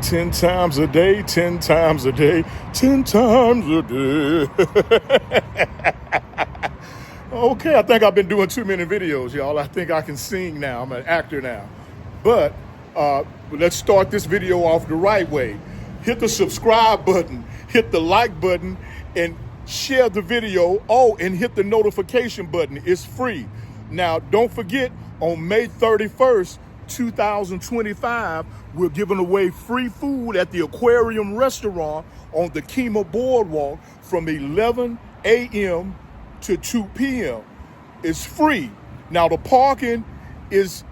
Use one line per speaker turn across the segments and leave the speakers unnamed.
10 times a day, 10 times a day, 10 times a day. Okay, I think I've been doing too many videos, y'all. I think I can sing now. I'm an actor now. But let's start this video off the right way. Hit the subscribe button, hit the like button, and share the video. Oh, and hit the notification button. It's free. Now, don't forget, on May 31st, 2025, we're giving away free food at the Aquarium Restaurant on the Kemah Boardwalk from 11 a.m. to 2 p.m. It's free. Now the parking is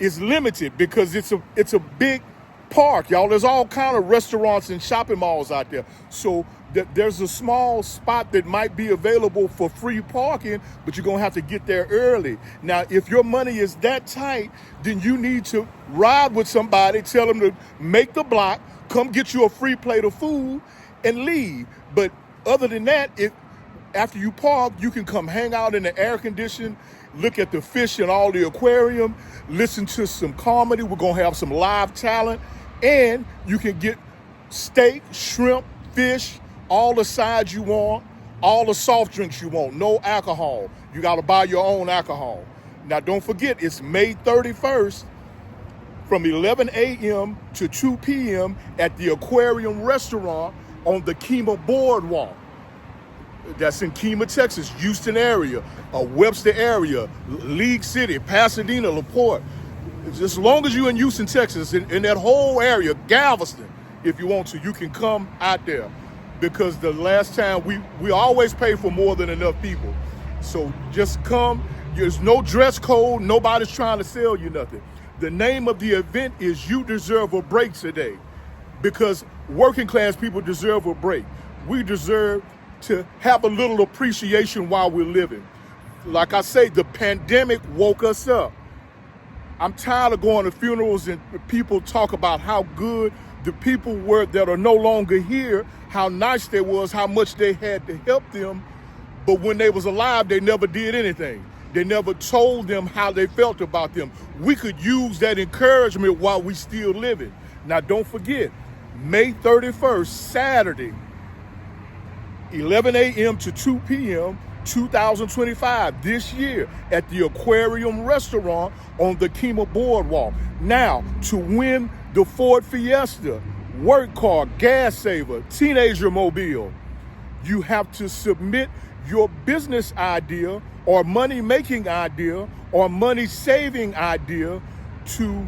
limited because it's a big park, y'all. There's all kind of restaurants and shopping malls out there. So there's a small spot that might be available for free parking, but you're gonna have to get there early. Now, if your money is that tight, then you need to ride with somebody, tell them to make the block, come get you a free plate of food, and leave. But other than that, after you park, you can come hang out in the air condition, look at the fish in all the aquarium, listen to some comedy. We're gonna have some live talent, and you can get steak, shrimp, fish, all the sides you want, all the soft drinks you want, no alcohol. You gotta buy your own alcohol. Now don't forget, it's May 31st from 11 a.m. to 2 p.m. at the Aquarium Restaurant on the Kemah Boardwalk. That's in Kemah, Texas, Houston area, Webster area, League City, Pasadena, LaPorte. As long as you're in Houston, Texas, in that whole area, Galveston, if you want to, you can come out there. Because the last time, we always pay for more than enough people. So just come. There's no dress code. Nobody's trying to sell you nothing. The name of the event is You Deserve a Break Today. Because working class people deserve a break. We deserve to have a little appreciation while we're living. Like I say, the pandemic woke us up. I'm tired of going to funerals and people talk about how good the people were that are no longer here, how nice they was, how much they had to help them. But when they was alive, they never did anything. They never told them how they felt about them. We could use that encouragement while we still living. Now, don't forget, May 31st, Saturday, 11 a.m. to 2 p.m., 2025, this year at the Aquarium Restaurant on the Kemah Boardwalk. Now, to win the Ford Fiesta, work car, gas saver, teenager mobile, you have to submit your business idea or money-making idea or money-saving idea to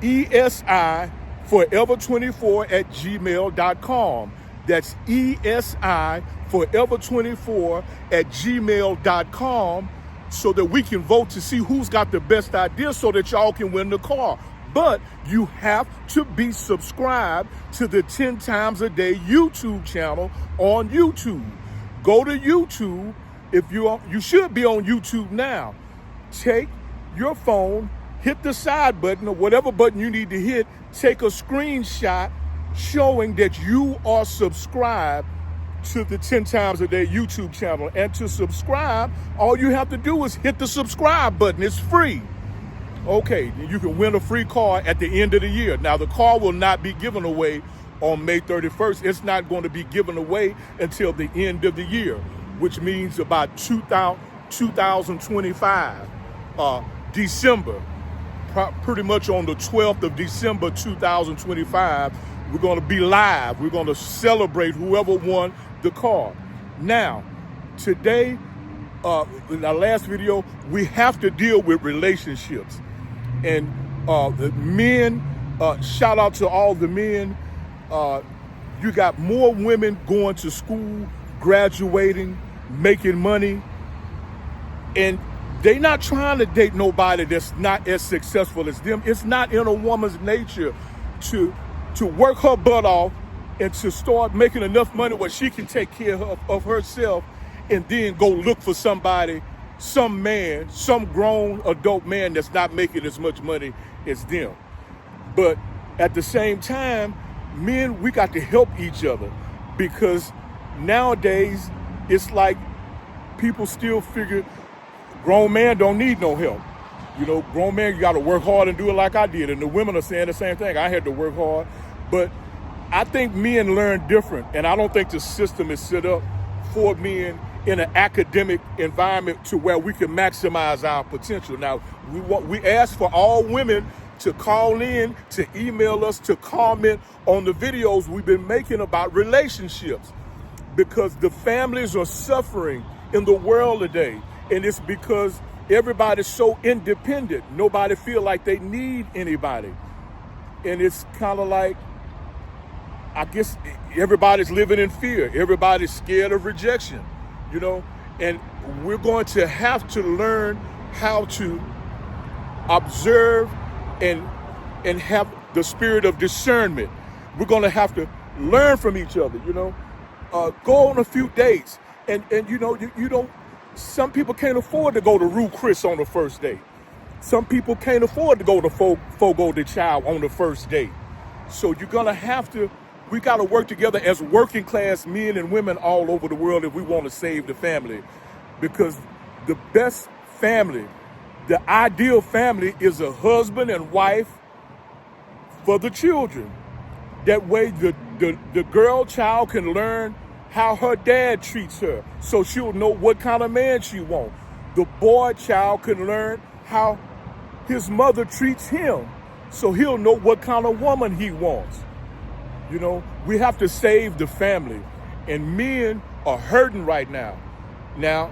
esiforever24@gmail.com. That's esiforever24@gmail.com so that we can vote to see who's got the best idea so that y'all can win the car. But you have to be subscribed to the 10 Times a Day YouTube channel on YouTube. Go to YouTube. If you should be on YouTube now. Take your phone, hit the side button or whatever button you need to hit, take a screenshot showing that you are subscribed to the 10 Times a Day YouTube channel. And to subscribe, all you have to do is hit the subscribe button. It's free. Okay, you can win a free car at the end of the year. Now, the car will not be given away on May 31st. It's not going to be given away until the end of the year, which means about 2025, December. Pretty much on the 12th of December, 2025, we're going to be live. We're going to celebrate whoever won the car. Now, today, in our last video, we have to deal with relationships. And the men, shout out to all the men. You got more women going to school, graduating, making money. And they're not trying to date nobody that's not as successful as them. It's not in a woman's nature to work her butt off and to start making enough money where she can take care of herself and then go look for somebody, some man, some grown adult man that's not making as much money as them. But at the same time, men, we got to help each other because nowadays it's like people still figure grown man don't need no help. You know, grown man, you got to work hard and do it like I did. And the women are saying the same thing. I had to work hard. But I think men learn different, and I don't think the system is set up for men in an academic environment to where we can maximize our potential. Now, we ask for all women to call in, to email us, to comment on the videos we've been making about relationships, because the families are suffering in the world today, and it's because everybody's so independent. Nobody feel like they need anybody, and it's kind of like, I guess everybody's living in fear. Everybody's scared of rejection, and we're going to have to learn how to observe and have the spirit of discernment. We're going to have to learn from each other, go on a few dates, and you don't, some people can't afford to go to Ruth Chris on the first date. Some people can't afford to go to Fogo de Chao on the first date. So you're going to have to, we got to work together as working class men and women all over the world if we want to save the family. Because the best family, the ideal family, is a husband and wife for the children. That way the girl child can learn how her dad treats her, so she'll know what kind of man she wants. The boy child can learn how his mother treats him, so he'll know what kind of woman he wants. We have to save the family, and men are hurting right now. Now,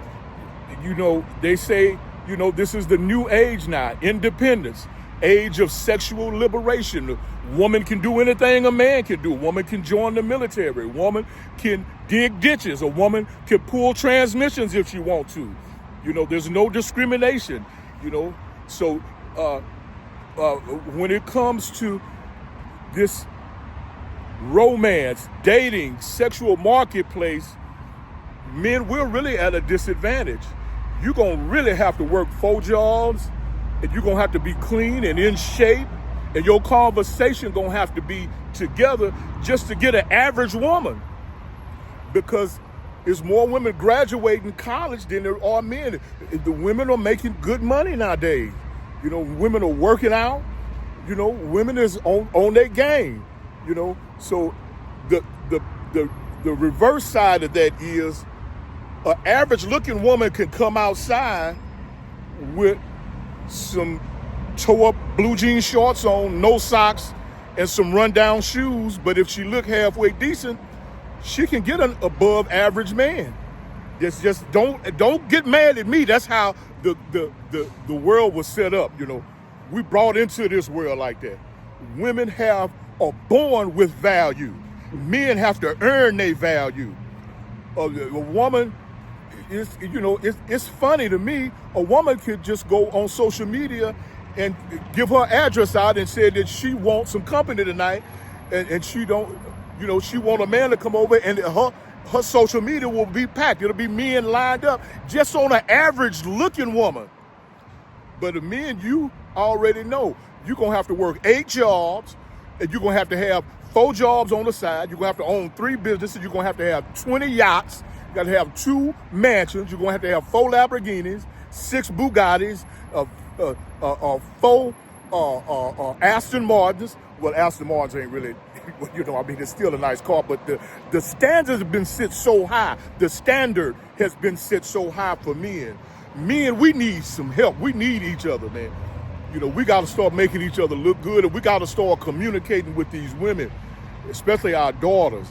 they say, this is the new age now, independence, age of sexual liberation. A woman can do anything a man can do. A woman can join the military. A woman can dig ditches. A woman can pull transmissions if she wants to. There's no discrimination, So when it comes to this romance, dating, sexual marketplace, men, we're really at a disadvantage. You're going to really have to work 4 jobs, and you're going to have to be clean and in shape, and your conversation going to have to be together just to get an average woman, because there's more women graduating college than there are men. The women are making good money nowadays. Women are working out. Women is on their game. So the reverse side of that is an average looking woman can come outside with some toe up blue jean shorts on, no socks, and some rundown shoes. But if she look halfway decent, she can get an above average man. Just don't get mad at me. That's how the world was set up. We brought into this world like that. Women are born with value. Men have to earn their value. A woman is, it's funny to me. A woman could just go on social media and give her address out and say that she wants some company tonight, and she don't, she want a man to come over, and her social media will be packed. It'll be men lined up just on an average looking woman. But the men, you already know, you're gonna have to work 8 jobs, and you're gonna have to have 4 jobs on the side. You're gonna have to own 3 businesses. You're gonna have to have 20 yachts. You gotta have 2 mansions. You're gonna have 4 Lamborghinis, 6 Bugattis, 4 Aston Martins. Well, Aston Martins ain't really, it's still a nice car, but the standards have been set so high. The standard has been set so high for men. Men, we need some help. We need each other, man. We got to start making each other look good, and we got to start communicating with these women, especially our daughters,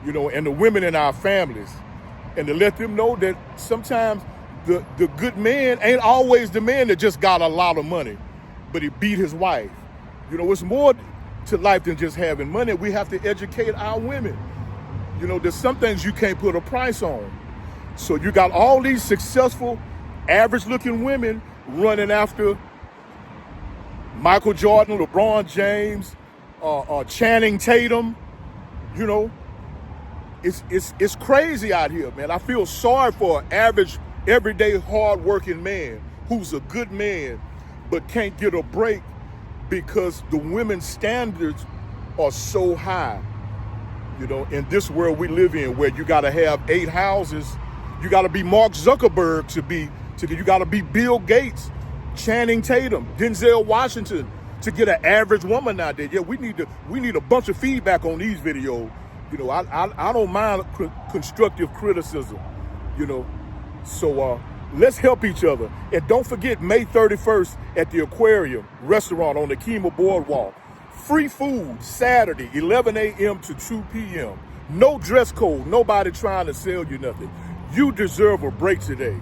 and the women in our families, and to let them know that sometimes the good man ain't always the man that just got a lot of money, but he beat his wife. It's more to life than just having money. We have to educate our women. There's some things you can't put a price on. So you got all these successful, average-looking women running after Michael Jordan, LeBron James, Channing Tatum. It's crazy out here, man. I feel sorry for an average, everyday, hard-working man who's a good man but can't get a break because the women's standards are so high. In this world we live in, where you got to have 8 houses, you got to be Mark Zuckerberg you got to be Bill Gates, Channing Tatum, Denzel Washington to get an average woman out there. Yeah, we need a bunch of feedback on these videos. You know, I don't mind constructive criticism. You know, so let's help each other. And don't forget May 31st at the Aquarium Restaurant on the Kemah Boardwalk. Free food Saturday, 11 a.m. to 2 p.m. No dress code. Nobody trying to sell you nothing. You deserve a break today.